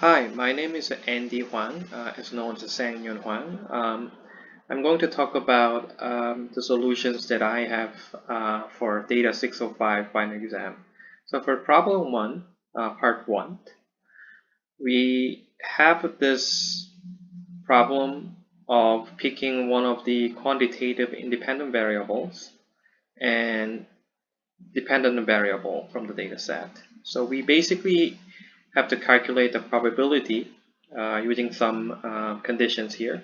Hi, my name is Andy Hwang, as known as Yoon Hwang. I'm going to talk about the solutions that I have for Data 605 final exam. So for problem 1, part 1, we have this problem of picking one of the quantitative independent variables and dependent variable from the data set. So we basically have to calculate the probability using some conditions here.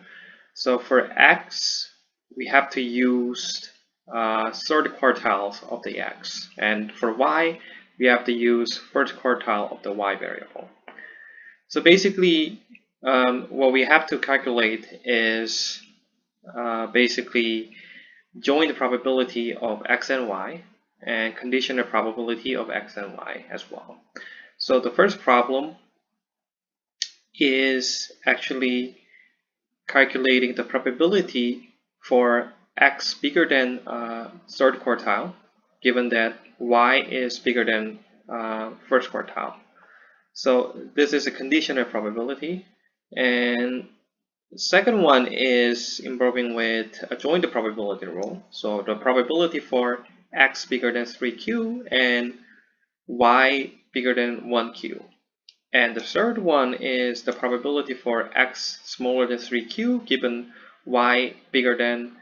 So for x, we have to use third quartiles of the x, and for y, we have to use first quartile of the y variable. So basically, what we have to calculate is basically join the probability of x and y and conditional probability of x and y as well. So the first problem is actually calculating the probability for x bigger than third quartile, given that y is bigger than first quartile. So this is a conditional probability. And the second one is involving with a joint probability rule. So the probability for x bigger than 3q and y bigger than 1q. And the third one is the probability for x smaller than 3q given y bigger than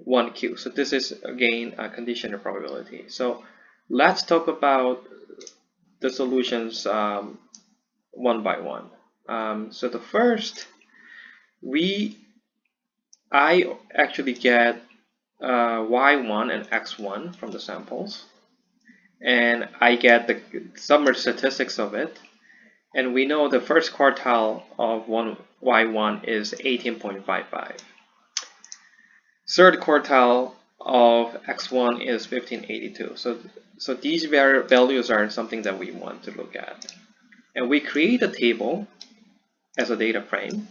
1q. So this is again a conditional probability. So let's talk about the solutions one by one. So the first, I actually get y1 and x1 from the samples, and I get the summary statistics of it. And we know the first quartile of y1 is 18.55. Third quartile of x1 is 1582. So these values are something that we want to look at. And we create a table as a data frame.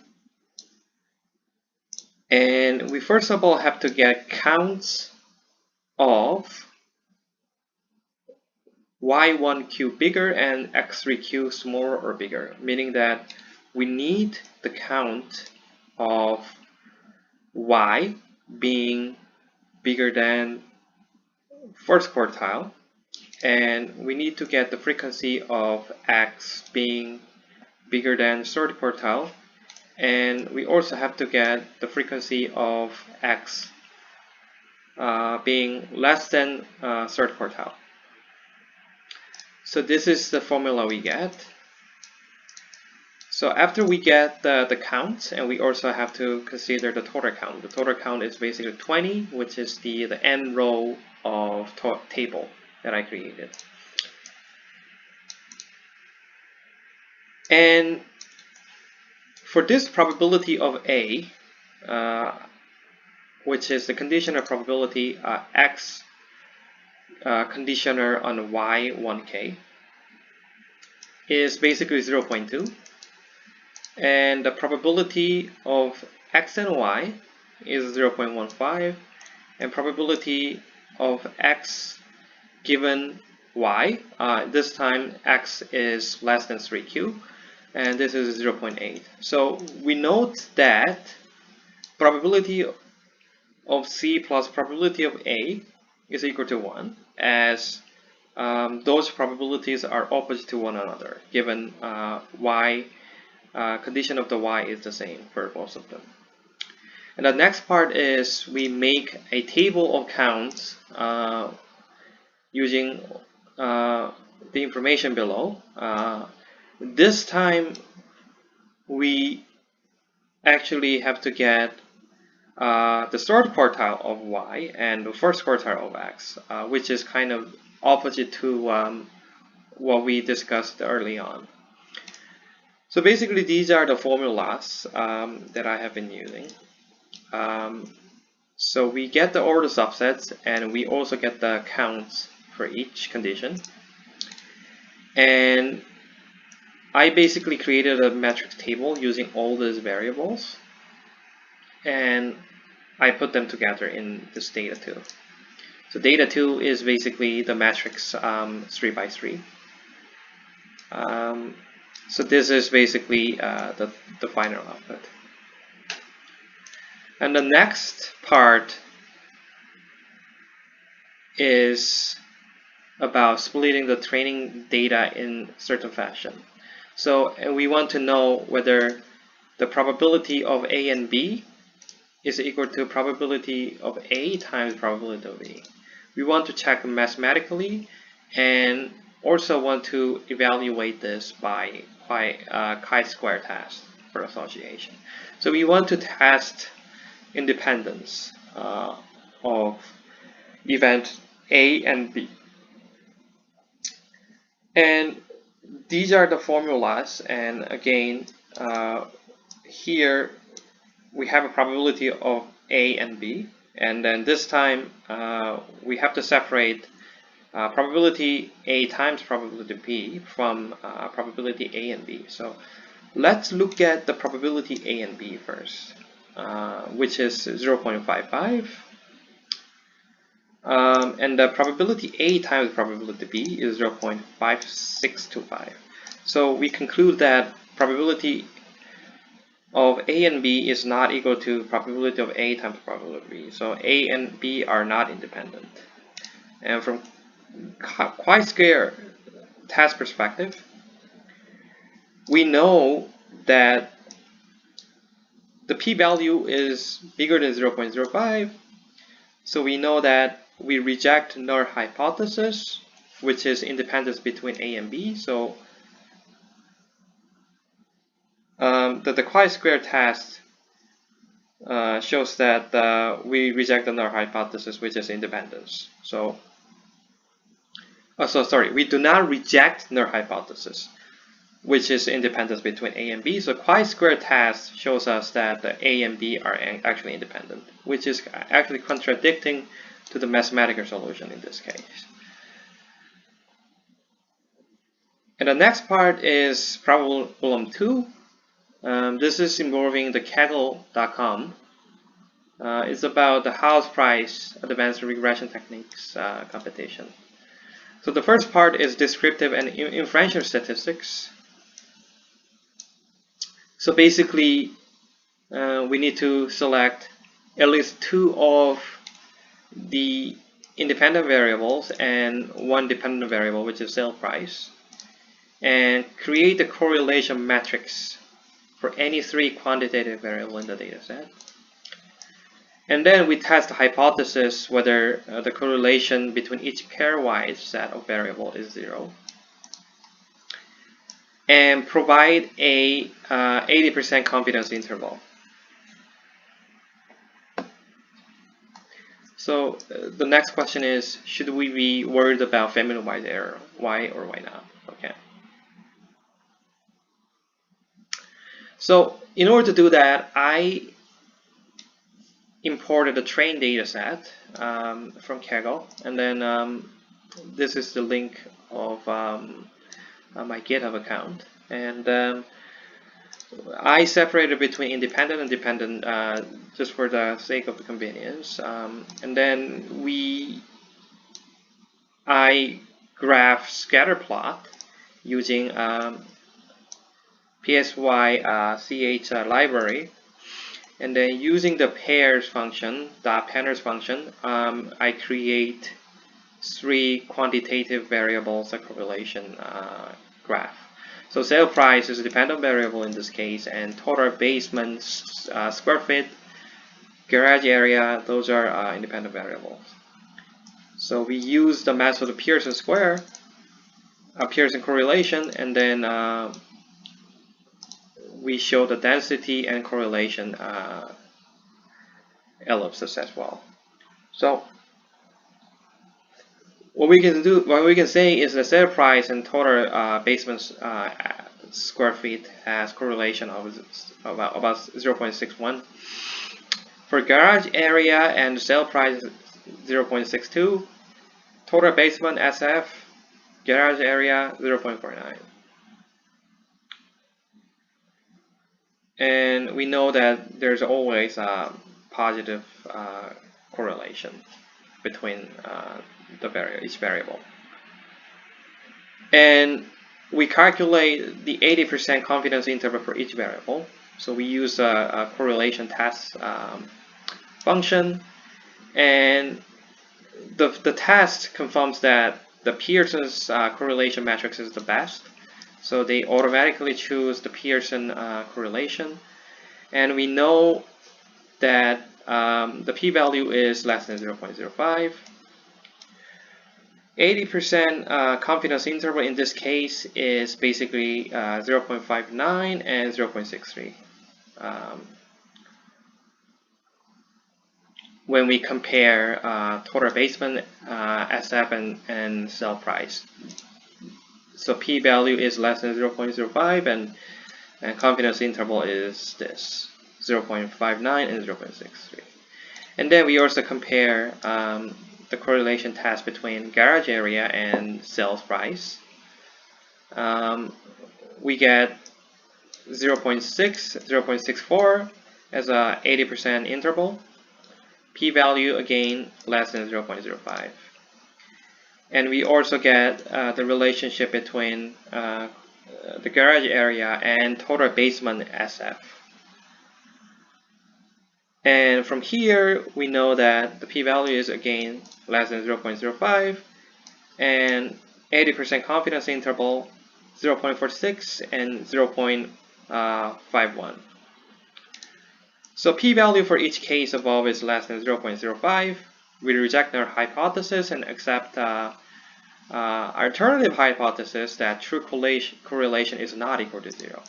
And we first of all have to get counts of y1q bigger and x3q smaller or bigger, meaning that we need the count of y being bigger than first quartile, and we need to get the frequency of x being bigger than third quartile, and we also have to get the frequency of x being less than third quartile. So this is the formula we get. So after we get the counts, and we also have to consider the total count. The total count is basically 20, which is the n row of table that I created. And for this probability of A, which is the conditional probability x conditioner on y1k, is basically 0.2, and the probability of x and y is 0.15, and probability of x given y, this time x is less than 3q, and this is 0.8. So we note that probability of C plus probability of A is equal to 1, as those probabilities are opposite to one another, given y condition of the y is the same for both of them. And the next part is we make a table of counts using the information below. This time we actually have to get the third quartile of y and the first quartile of x, which is kind of opposite to what we discussed early on. So basically these are the formulas that I have been using. So we get all the subsets, and we also get the counts for each condition. And I basically created a matrix table using all these variables, and I put them together in this data 2. So data 2 is basically the matrix 3 by 3. So this is basically the final output. And the next part is about splitting the training data in certain fashion. So we want to know whether the probability of A and B is equal to probability of A times probability of B. We want to check mathematically and also want to evaluate this by chi-square test for association. So we want to test independence of event A and B. And these are the formulas, and again, here we have a probability of A and B, and then this time we have to separate probability A times probability B from probability A and B. So let's look at the probability A and B first, which is 0.55. And the probability A times probability B is 0.5625. So we conclude that probability of A and B is not equal to probability of A times probability of B. So A and B are not independent. And from chi-square test perspective, we know that the p-value is bigger than 0.05. So we know that we reject null hypothesis, which is independence between A and B. So the chi-square test shows that we reject the null hypothesis, which is independence. So, we do not reject null hypothesis, which is independence between A and B. So chi-square test shows us that the A and B are actually independent, which is actually contradicting to the mathematical solution in this case. And the next part is problem 2. This is involving the Kaggle.com. It's about the house price advanced regression techniques competition. So the first part is descriptive and inferential statistics. So basically, we need to select at least 2 of the independent variables and 1 dependent variable, which is sale price, and create a correlation matrix for any 3 quantitative variables in the data set. And then we test the hypothesis whether the correlation between each pairwise set of variables is 0. And provide a 80% confidence interval. So the next question is, should we be worried about family-wide error? Why or why not? Okay. So in order to do that, I imported a trained data set from Kaggle, and then this is the link of my GitHub account, and I separated between independent and dependent just for the sake of the convenience, and then I graph scatter plot using PSY-CH library. And then using the pairs function, pairs function, I create 3 quantitative variables a correlation graph. So sale price is a dependent variable in this case, and total basement square feet, garage area, those are independent variables. So we use the method of Pearson square, Pearson correlation, and then we show the density and correlation ellipses as well. So what we can say is the sale price and total basement square feet has correlation of about 0.61. For garage area and sale price 0.62. Total basement SF, garage area 0.49. And we know that there's always a positive correlation between each variable. And we calculate the 80% confidence interval for each variable. So we use a correlation test function, and the test confirms that the Pearson's correlation matrix is the best. So they automatically choose the Pearson correlation, and we know that the p-value is less than 0.05. 80% confidence interval in this case is basically 0.59 and 0.63. When we compare total basement, SF, and sell price. So p-value is less than 0.05, and confidence interval is this, 0.59 and 0.63. And then we also compare the correlation test between garage area and sales price. We get 0.6, 0.64 as a 80% interval. P-value again less than 0.05. And we also get the relationship between the garage area and total basement SF. And from here, we know that the p-value is again less than 0.05, and 80% confidence interval 0.46 and 0.51. So p-value for each case above is less than 0.05. We reject our hypothesis and accept alternative hypothesis that true correlation is not equal to 0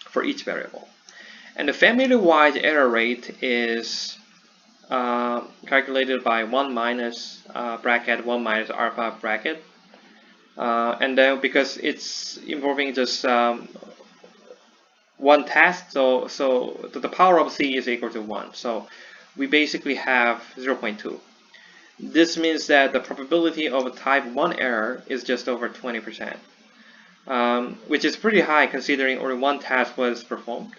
for each variable. And the family-wide error rate is calculated by 1 minus bracket 1 minus alpha bracket, and then because it's involving just one test, so the power of C is equal to 1. So we basically have 0.2. This means that the probability of a type 1 error is just over 20%, which is pretty high considering only one test was performed.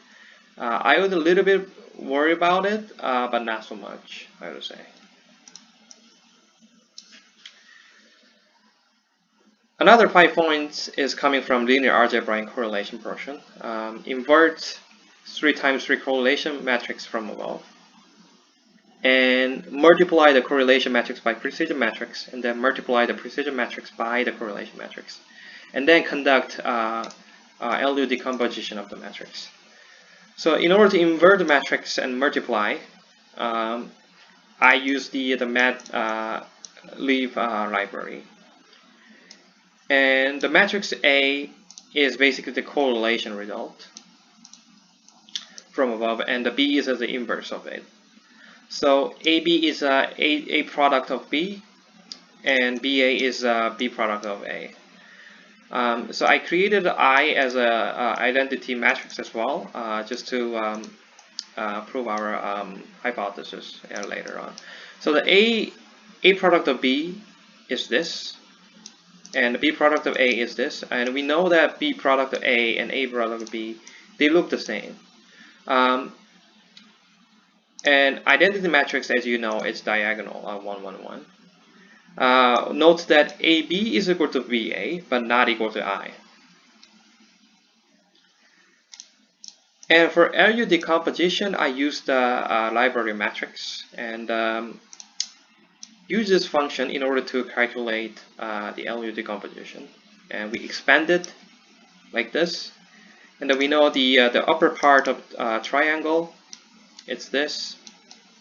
I was a little bit worried about it, but not so much, I would say. Another 5 points is coming from linear algebra and correlation portion. Invert 3 times 3 correlation matrix from above, and multiply the correlation matrix by precision matrix, and then multiply the precision matrix by the correlation matrix, and then conduct LU decomposition of the matrix. So in order to invert the matrix and multiply, I use the matleaf library. And the matrix A is basically the correlation result from above, and the B is the inverse of it. So AB is a product of B, and BA is a B product of A. So I created I as a identity matrix as well, just to prove our hypothesis later on. So the A product of B is this, and the B product of A is this, and we know that B product of A and A product of B, they look the same. And identity matrix, as you know, is diagonal 1, 1, 1. Note that AB is equal to BA, but not equal to I. And for LU decomposition, I used the library matrix and use this function in order to calculate the LU decomposition. And we expand it like this. And then we know the upper part of triangle, it's this.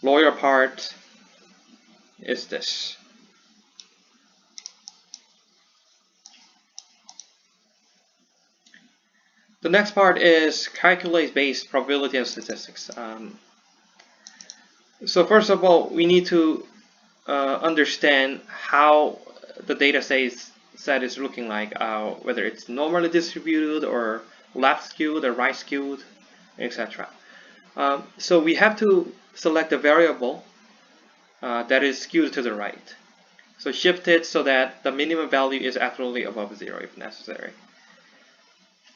Lower part is this. The next part is calculate based probability and statistics. So first of all, we need to understand how the data set is looking like, whether it's normally distributed or left skewed or right skewed, etc. So we have to select a variable that is skewed to the right. So shift it so that the minimum value is absolutely above 0 if necessary.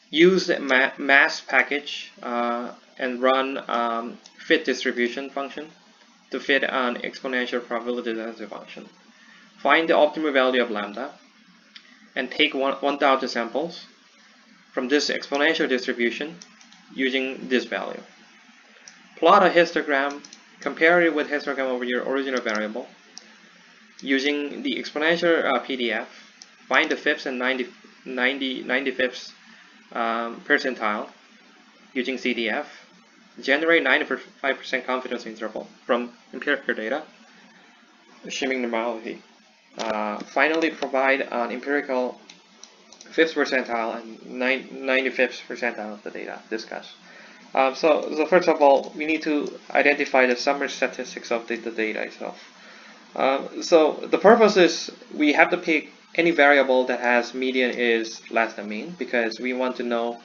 Use the mass package and run fit distribution function to fit an exponential probability density function. Find the optimal value of lambda, and take 1,000 samples from this exponential distribution using this value. Plot a histogram, compare it with histogram over your original variable using the exponential PDF, find the fifths and 95th percentile using CDF, generate 95% confidence interval from empirical data, assuming normality. Finally, provide an empirical 5th percentile and 95th percentile of the data discussed. So first of all, we need to identify the summary statistics of the data itself. So the purpose is we have to pick any variable that has median is less than mean, because we want to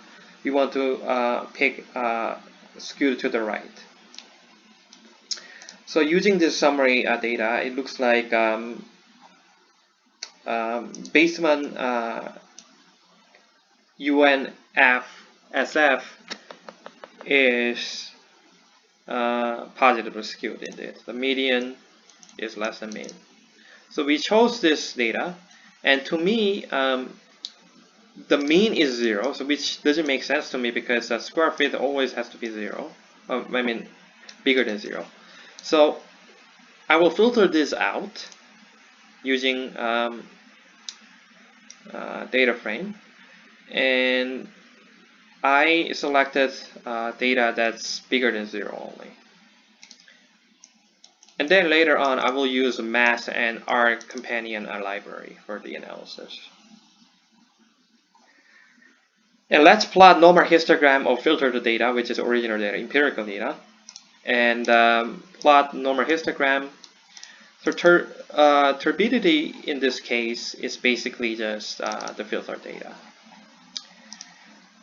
pick skewed to the right. So using this summary data, it looks like Baseman UNFSF is positively skewed indeed. The median is less than mean. So we chose this data, and to me, the mean is 0, so which doesn't make sense to me because the square fit always has to be 0. Bigger than 0. So I will filter this out using data frame, and I selected data that's bigger than 0 only. And then later on, I will use mass and R companion library for the analysis. And let's plot normal histogram of filtered data, which is original data, empirical data, and plot normal histogram. So turbidity in this case is basically just the filtered data.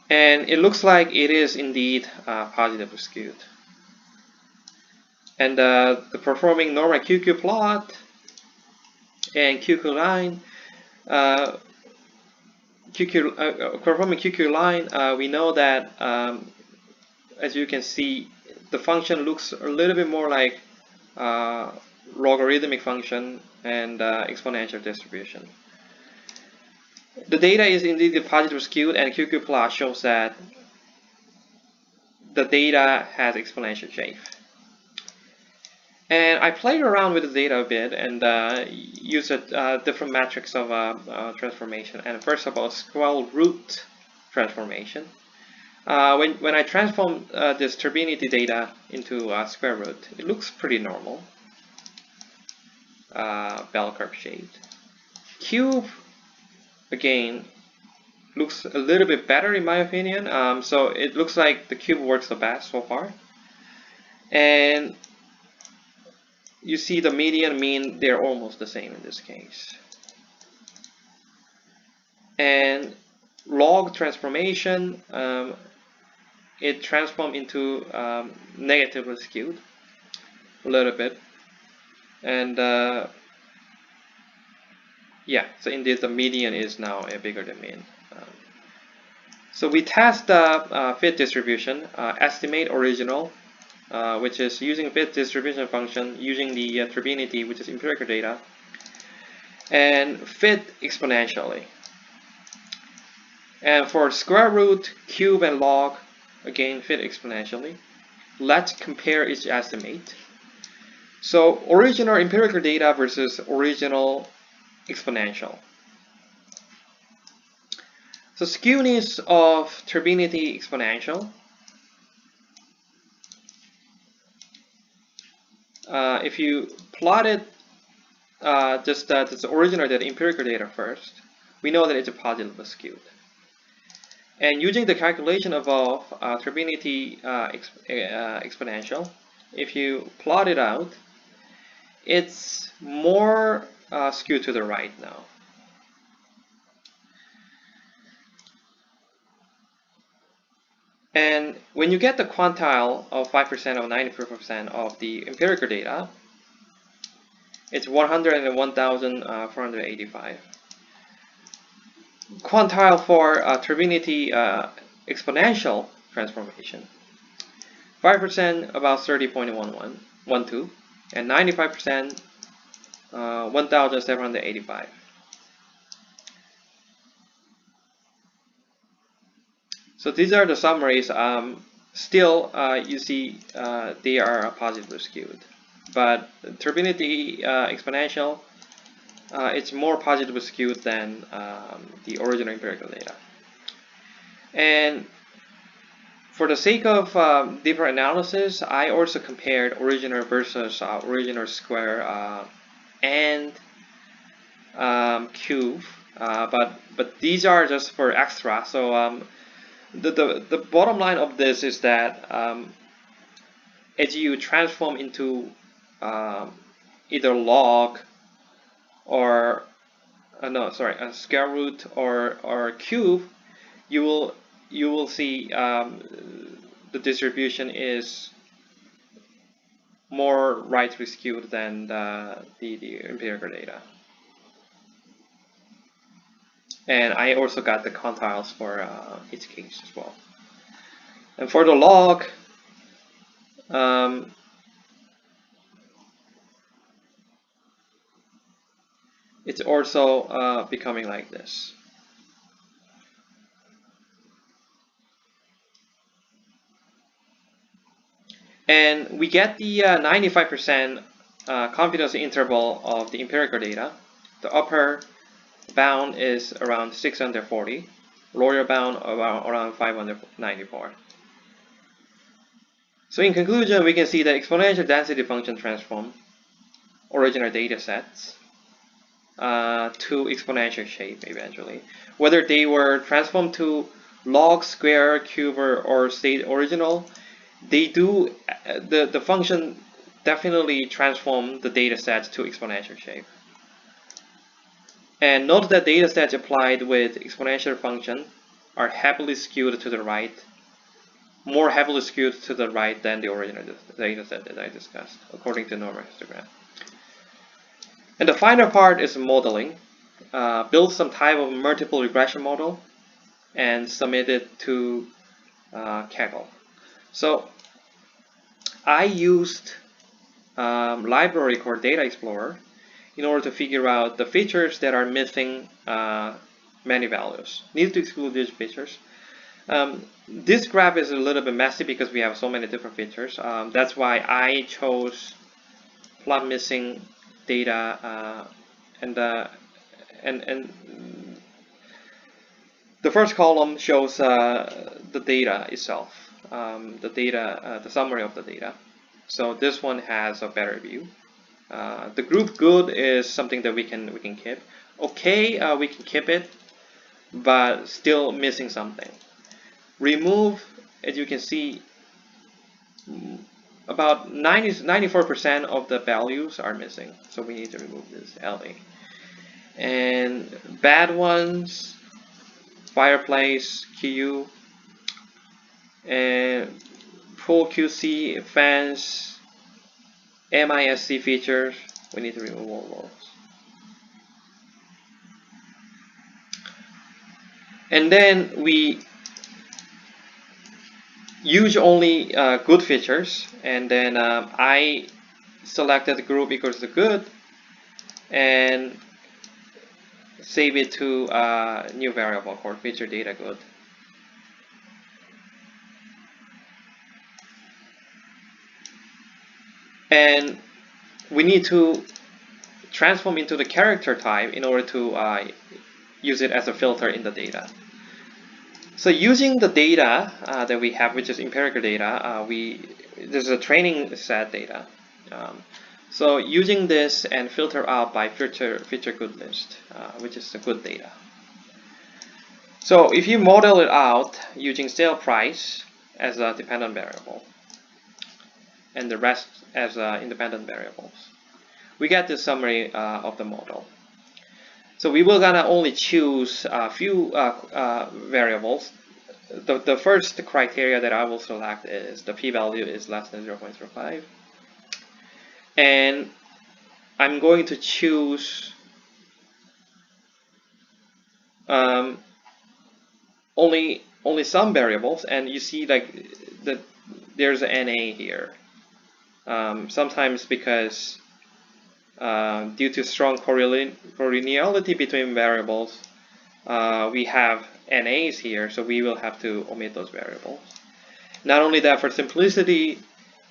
And it looks like it is indeed positively skewed. And the performing normal QQ plot and QQ line, performing QQ line, we know that as you can see, the function looks a little bit more like logarithmic function and exponential distribution. The data is indeed positively skewed, and QQ plot shows that the data has exponential shape. And I played around with the data a bit and used different metrics of transformation. And first of all, square root transformation. When I transform this turbidity data into square root, it looks pretty normal, bell curve shaped. Cube, again, looks a little bit better in my opinion. So it looks like the cube works the best so far. And you see the median, mean, they're almost the same in this case. And log transformation, it transformed into negatively skewed a little bit. And yeah, so indeed the median is now bigger than mean. So we test the fit distribution, estimate original, which is using fit distribution function, using the turbidity, which is empirical data, and fit exponentially. And for square root, cube, and log, again fit exponentially. Let's compare each estimate. So original empirical data versus original exponential. So skewness of turbidity exponential. If you plot it just this original data, empirical data first, we know that it's a positively skewed. And using the calculation above turbidity exponential, if you plot it out, it's more skewed to the right now. And when you get the quantile of 5% or 94% of the empirical data, it's 101,485. Quantile for turbidity exponential transformation, 5% about 30.12, and 95% 1,785. So these are the summaries. Still, you see they are positively skewed, but turbidity exponential, it's more positively skewed than the original empirical data. And for the sake of deeper analysis, I also compared original versus original square and cube, but these are just for extra. So the bottom line of this is that as you transform into either log or no, sorry, a square root or cube, you will see the distribution is more rightly skewed than the empirical data. And I also got the quantiles for each case as well. And for the log, it's also becoming like this. And we get the 95% confidence interval of the empirical data. The upper bound is around 640, lower bound around 594. So in conclusion, we can see that exponential density function transform original data sets to exponential shape eventually. Whether they were transformed to log, square, cube, or state original, they do the function definitely transform the data sets to exponential shape. And note that data sets applied with exponential function are heavily skewed to the right, more heavily skewed to the right than the original data set that I discussed, according to normal histogram. And the final part is modeling. Build some type of multiple regression model and submit it to Kaggle. So I used library called Data Explorer in order to figure out the features that are missing many values. Need to exclude these features. This graph is a little bit messy because we have so many different features. That's why I chose plot missing data and the first column shows the data itself, the summary of the data. So this one has a better view. The group good is something that we can keep. Okay, we can keep it, but still missing something. Remove, as you can see, about 94% of the values are missing. So we need to remove this LA. And bad ones, fireplace, QU, and full QC, fans, MISC features, we need to remove all those. And then we use only good features, and then I selected the group equals to good and save it to a new variable called feature data good. And we need to transform into the character type in order to use it as a filter in the data. So using the data that we have, which is empirical data, there's a training set data. So using this and filter out by feature good list, which is the good data. So if you model it out using sale price as a dependent variable and the rest as independent variables, we get the summary of the model. So we will gonna only choose a few variables. The first criteria that I will select is the p-value is less than 0.05. And I'm going to choose only some variables, and you see like there's an NA here. Sometimes because due to strong correlinearity between variables, we have NAs here, so we will have to omit those variables. Not only that, for simplicity,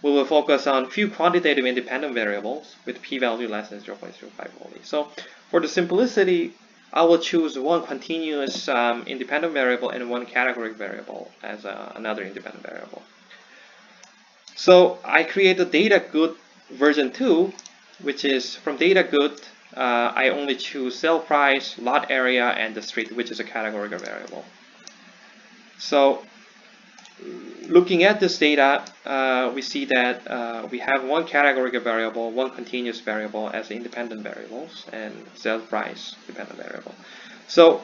we will focus on few quantitative independent variables with p-value less than 0.05 only. So for the simplicity, I will choose one continuous independent variable and one categoric variable as another independent variable. So I create the data good version 2, which is from data good, I only choose sale price, lot area, and the street, which is a categorical variable. So looking at this data, we see that we have one categorical variable, one continuous variable as independent variables, and sales price dependent variable. So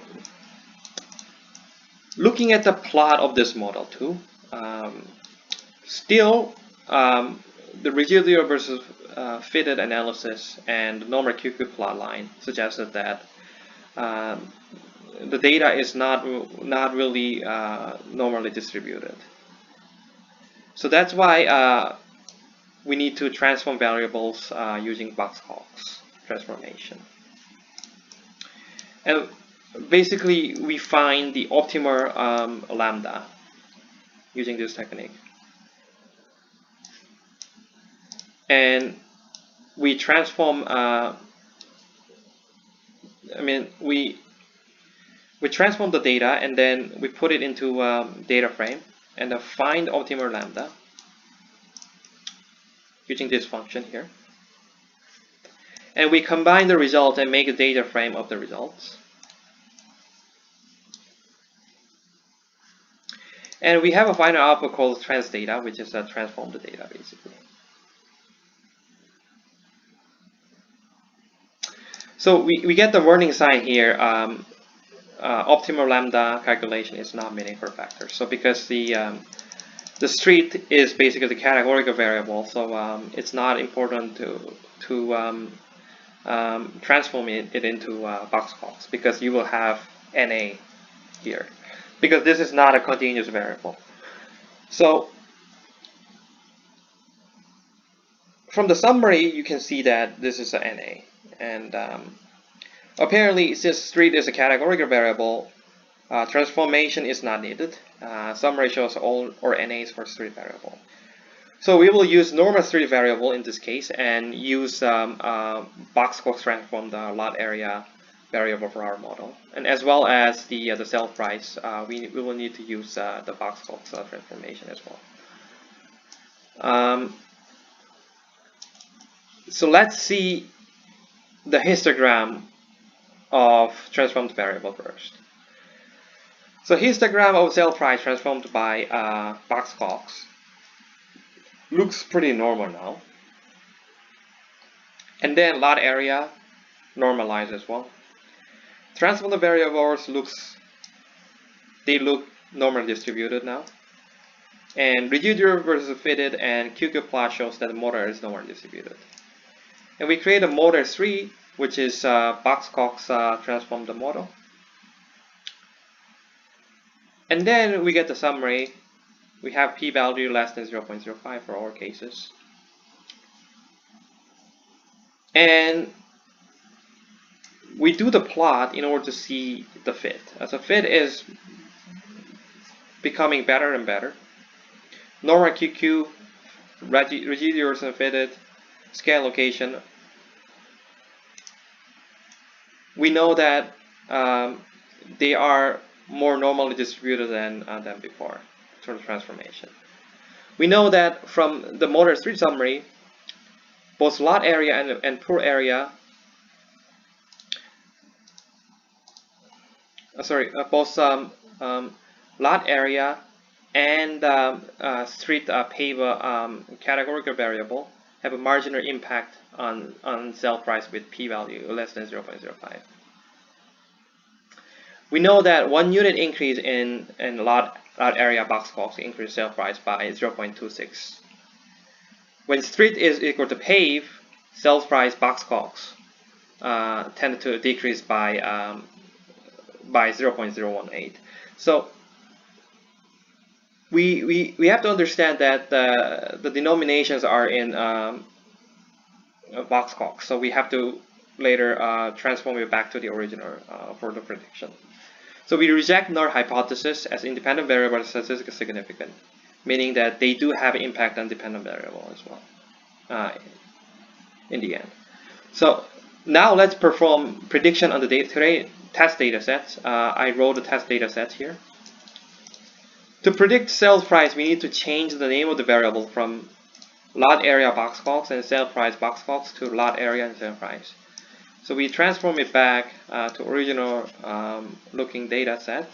looking at the plot of this model too, still the residual versus fitted analysis and normal QQ plot line suggested that the data is not really normally distributed. So that's why we need to transform variables using box-Cox transformation. And basically, we find the optimal lambda using this technique. And we transform, we transform the data and then we put it into data frame and find optimal lambda using this function here. And we combine the result and make a data frame of the results. And we have a final output called trans data, which is transform the data basically. So we get the warning sign here. Optimal lambda calculation is not meaningful factor. So because the street is basically the categorical variable, so it's not important to transform it into box-Cox because you will have NA here because this is not a continuous variable. So from the summary, you can see that this is a NA, and apparently, since street is a categorical variable, transformation is not needed. Summary shows all or NAs for street variable. So we will use normal street variable in this case and use box-Cox transform the lot area variable for our model, and as well as the sale price. We will need to use the box-Cox transformation as well. So let's see the histogram of transformed variable first. So histogram of sale price transformed by box-Cox looks pretty normal now. And then lot area normalized as well. Transformed variables look normally distributed now. And residual versus fitted and QQ plot shows that the model is normally distributed. And we create a model 3, which is box-Cox transform the model. And then we get the summary. We have p-value less than 0.05 for all cases. And we do the plot in order to see the fit. As a fit is becoming better and better. Normal QQ, residuals and fitted, scale location. We know that they are more normally distributed than before sort of transformation. We know that from the model 3 summary, both lot area and pool area, both lot area and street pave categorical variable have a marginal impact on sale price with p-value less than 0.05. We know that 1 unit increase in lot area box-Cox increase sale price by 0.26. When street is equal to pave, sales price box-Cox tend to decrease by 0.018. So we have to understand that the denominations are in box-Cox, so we have to later transform it back to the original for the prediction. So we reject null hypothesis as independent variable is statistically significant, meaning that they do have impact on dependent variable as well in the end. So now let's perform prediction on the test data sets. I wrote the test data set here. To predict sales price, we need to change the name of the variable from lot area box calls and sale price box calls to lot area and sale price. So we transform it back to original looking data set.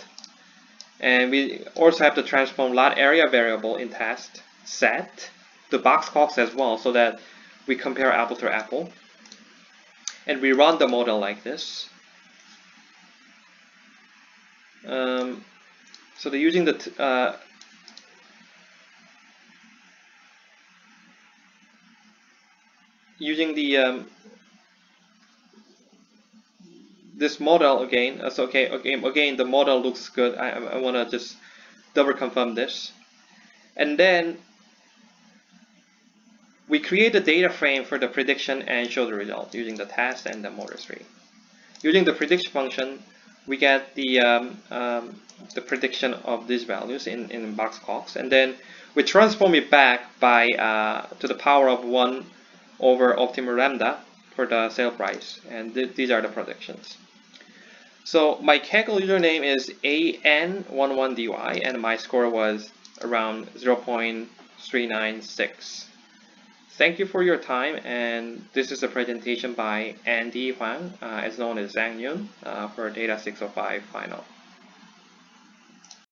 And we also have to transform lot area variable in test set to box calls as well, so that we compare apple to apple. And we run the model like this. So using the this model again. So again, the model looks good. I want to just double confirm this, and then we create a data frame for the prediction and show the result using the test and the model tree. Using the prediction function, we get the prediction of these values in box calls, and then we transform it back by to the power of 1 over optimal lambda for the sale price, and these are the predictions. So my Kaggle username is an11dy, and my score was around 0.396. Thank you for your time, and this is a presentation by Andy Hwang, as known as Yoon, for Data 605 Final.